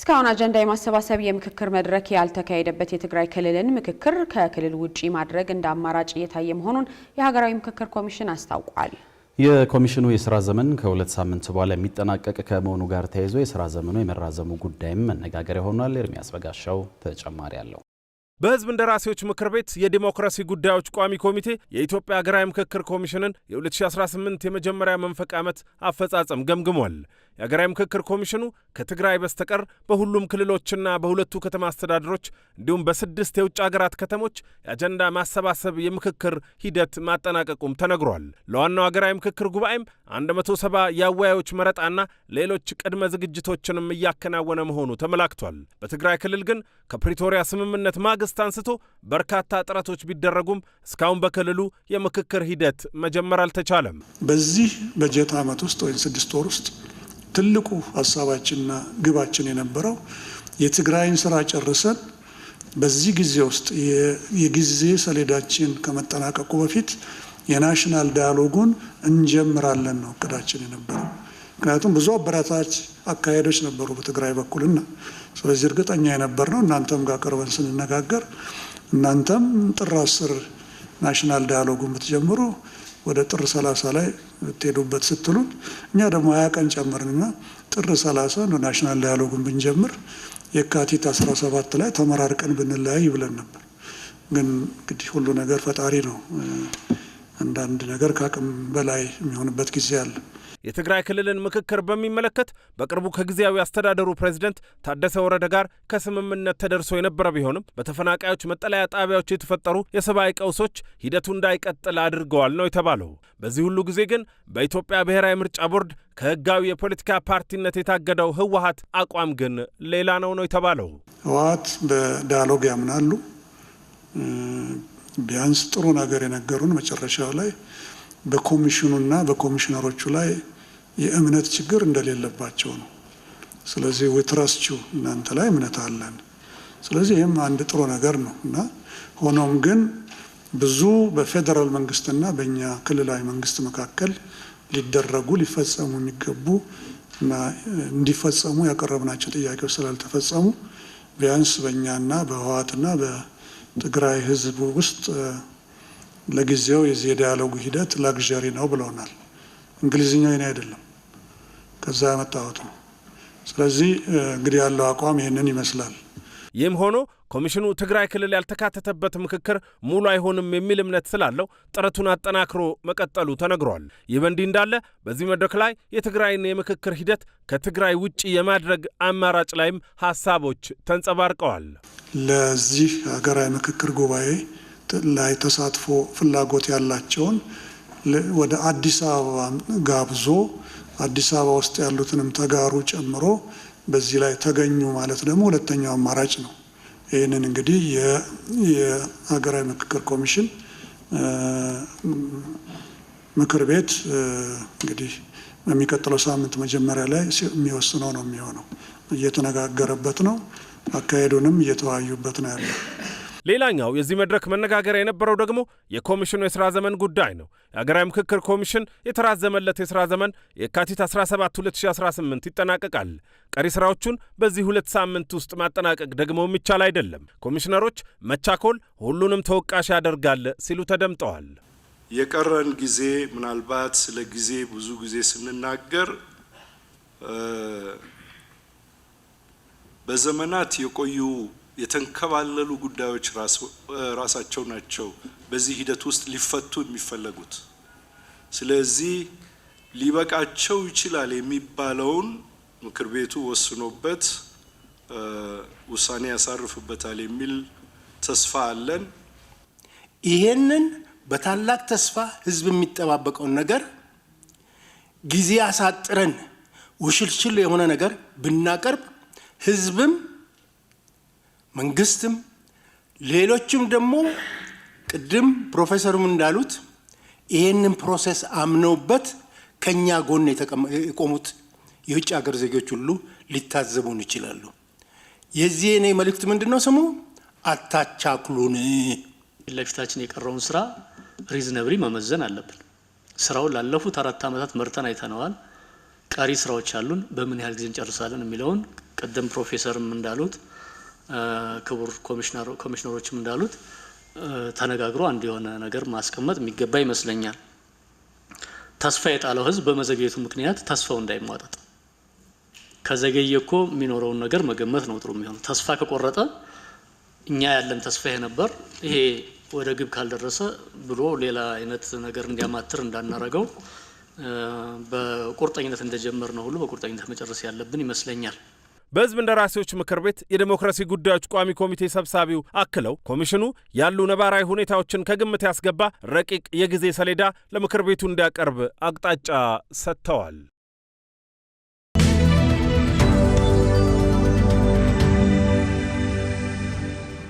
እስካሁን አጀንዳ የማሰባሰብ የምክክር መድረክ ያልተካሄደበት የትግራይ ክልልን ምክክር ከክልል ውጪ ማድረግ እንደ አማራጭ እየታየ መሆኑን የሀገራዊ ምክክር ኮሚሽን አስታውቋል። የኮሚሽኑ የሥራ ዘመን ከሁለት ሳምንት በኋላ የሚጠናቀቅ ከመሆኑ ጋር ተያይዞ የሥራ ዘመኑ የመራዘሙ ጉዳይም መነጋገሪያ ሆኗል። ኤርሚያስ በጋሻው ተጨማሪ አለው። በሕዝብ እንደራሴዎች ምክር ቤት የዲሞክራሲ ጉዳዮች ቋሚ ኮሚቴ የኢትዮጵያ ሀገራዊ ምክክር ኮሚሽንን የ2018 የመጀመሪያ መንፈቅ ዓመት አፈጻጸም ገምግሟል። የሀገራዊ ምክክር ኮሚሽኑ ከትግራይ በስተቀር በሁሉም ክልሎችና በሁለቱ ከተማ አስተዳደሮች እንዲሁም በ6 የውጭ ሀገራት ከተሞች የአጀንዳ ማሰባሰብ የምክክር ሂደት ማጠናቀቁም ተነግሯል። ለዋናው ሀገራዊ ምክክር ጉባኤም 170 የአወያዮች መረጣና ሌሎች ቅድመ ዝግጅቶችንም እያከናወነ መሆኑ ተመላክቷል። በትግራይ ክልል ግን ከፕሪቶሪያ ስምምነት ማግስት አንስቶ በርካታ ጥረቶች ቢደረጉም እስካሁን በክልሉ የምክክር ሂደት መጀመር አልተቻለም። በዚህ በጀት ዓመት ውስጥ ወይም 6 ወር ውስጥ ትልቁ ሐሳባችንና ግባችን የነበረው የትግራይን ስራ ጨርሰን በዚህ ጊዜ ውስጥ የጊዜ ሰሌዳችን ከመጠናቀቁ በፊት የናሽናል ዳያሎጉን እንጀምራለን ነው እቅዳችን የነበረው። ምክንያቱም ብዙ አበረታች አካሄዶች ነበሩ በትግራይ በኩልና ስለዚህ እርግጠኛ የነበርነው እናንተም ጋር ቀርበን ስንነጋገር እናንተም ጥር 10 ናሽናል ዳያሎጉን ብትጀምሩ ወደ ጥር 30 ላይ ትሄዱበት ስትሉን እኛ ደግሞ 20 ቀን ጨመርንና ጥር 30 ነው ናሽናል ዳያሎጉን ብንጀምር የካቲት 17 ላይ ተመራርቀን ብንለያይ ብለን ነበር። ግን እንግዲህ ሁሉ ነገር ፈጣሪ ነው። አንዳንድ ነገር ከአቅም በላይ የሚሆንበት ጊዜ አለ። የትግራይ ክልልን ምክክር በሚመለከት በቅርቡ ከጊዜያዊ አስተዳደሩ ፕሬዝዳንት ታደሰ ወረደ ጋር ከስምምነት ተደርሶ የነበረ ቢሆንም በተፈናቃዮች መጠለያ ጣቢያዎች የተፈጠሩ የሰብአዊ ቀውሶች ሂደቱ እንዳይቀጥል አድርገዋል ነው የተባለው። በዚህ ሁሉ ጊዜ ግን በኢትዮጵያ ብሔራዊ ምርጫ ቦርድ ከህጋዊ የፖለቲካ ፓርቲነት የታገደው ህወሓት አቋም ግን ሌላ ነው የተባለው። ህወሓት በዳያሎግ ያምናሉ። ቢያንስ ጥሩ ነገር የነገሩን መጨረሻው ላይ በኮሚሽኑና በኮሚሽነሮቹ ላይ የእምነት ችግር እንደሌለባቸው ነው። ስለዚህ ወትራስቹ እናንተ ላይ እምነት አለን። ስለዚህ ይህም አንድ ጥሩ ነገር ነው እና ሆኖም ግን ብዙ በፌደራል መንግስትና በእኛ ክልላዊ መንግስት መካከል ሊፈጸሙ የሚገቡ እና እንዲፈጸሙ ያቀረብናቸው ጥያቄዎች ስላልተፈጸሙ ቢያንስ በእኛና በህወሓትና በትግራይ ህዝብ ውስጥ ለጊዜው የዚህ ዳያሎግ ሂደት ላግዠሪ ነው ብለውናል። እንግሊዝኛው የኔ አይደለም፣ ከዛ ያመጣሁት ነው። ስለዚህ እንግዲህ ያለው አቋም ይህንን ይመስላል። ይህም ሆኖ ኮሚሽኑ ትግራይ ክልል ያልተካተተበት ምክክር ሙሉ አይሆንም የሚል እምነት ስላለው ጥረቱን አጠናክሮ መቀጠሉ ተነግሯል። ይህ በእንዲህ እንዳለ በዚህ መድረክ ላይ የትግራይን የምክክር ሂደት ከትግራይ ውጭ የማድረግ አማራጭ ላይም ሀሳቦች ተንጸባርቀዋል። ለዚህ ሀገራዊ ምክክር ጉባኤ ላይ ተሳትፎ ፍላጎት ያላቸውን ወደ አዲስ አበባ ጋብዞ አዲስ አበባ ውስጥ ያሉትንም ተጋሩ ጨምሮ በዚህ ላይ ተገኙ ማለት ደግሞ ሁለተኛው አማራጭ ነው። ይህንን እንግዲህ የሀገራዊ ምክክር ኮሚሽን ምክር ቤት እንግዲህ በሚቀጥለው ሳምንት መጀመሪያ ላይ የሚወስነው ነው የሚሆነው። እየተነጋገረበት ነው፣ አካሄዱንም እየተወያዩበት ነው ያለው። ሌላኛው የዚህ መድረክ መነጋገሪያ የነበረው ደግሞ የኮሚሽኑ የሥራ ዘመን ጉዳይ ነው። የሀገራዊ ምክክር ኮሚሽን የተራዘመለት የሥራ ዘመን የካቲት 17 2018 ይጠናቀቃል። ቀሪ ሥራዎቹን በዚህ 2 ሳምንት ውስጥ ማጠናቀቅ ደግሞ የሚቻል አይደለም። ኮሚሽነሮች መቻኮል ሁሉንም ተወቃሽ ያደርጋል ሲሉ ተደምጠዋል። የቀረን ጊዜ ምናልባት ስለ ጊዜ ብዙ ጊዜ ስንናገር በዘመናት የቆዩ የተንከባለሉ ጉዳዮች ራሳቸው ናቸው በዚህ ሂደት ውስጥ ሊፈቱ የሚፈለጉት። ስለዚህ ሊበቃቸው ይችላል የሚባለውን ምክር ቤቱ ወስኖበት ውሳኔ ያሳርፍበታል የሚል ተስፋ አለን። ይሄንን በታላቅ ተስፋ ህዝብ የሚጠባበቀውን ነገር ጊዜ አሳጥረን ውሽልሽል የሆነ ነገር ብናቀርብ ህዝብም መንግስትም ሌሎችም ደግሞ ቅድም ፕሮፌሰሩም እንዳሉት ይሄንን ፕሮሰስ አምነውበት ከኛ ጎን የቆሙት የውጭ ሀገር ዜጎች ሁሉ ሊታዘቡን ይችላሉ። የዚህ እኔ መልእክት ምንድነው? ስሙ አታቻክሉን። ለፊታችን የቀረውን ስራ ሪዝነብሊ መመዘን አለብን። ስራውን ላለፉት 4 ዓመታት መርተን አይተነዋል። ቀሪ ስራዎች አሉን። በምን ያህል ጊዜ እንጨርሳለን የሚለውን ቀደም ፕሮፌሰርም እንዳሉት ክቡር ኮሚሽነሮችም እንዳሉት ተነጋግሮ አንድ የሆነ ነገር ማስቀመጥ የሚገባ ይመስለኛል። ተስፋ የጣለው ህዝብ በመዘግየቱ ምክንያት ተስፋው እንዳይሟጠጥ ከዘገየ እኮ የሚኖረውን ነገር መገመት ነው ጥሩ የሚሆነው። ተስፋ ከቆረጠ እኛ ያለን ተስፋ ይሄ ነበር ይሄ ወደ ግብ ካልደረሰ ብሎ ሌላ አይነት ነገር እንዲያማትር እንዳናረገው በቁርጠኝነት እንደጀመር ነው ሁሉ በቁርጠኝነት መጨረስ ያለብን ይመስለኛል። በህዝብ እንደራሴዎች ምክር ቤት የዲሞክራሲ ጉዳዮች ቋሚ ኮሚቴ ሰብሳቢው አክለው ኮሚሽኑ ያሉ ነባራዊ ሁኔታዎችን ከግምት ያስገባ ረቂቅ የጊዜ ሰሌዳ ለምክር ቤቱ እንዲያቀርብ አቅጣጫ ሰጥተዋል።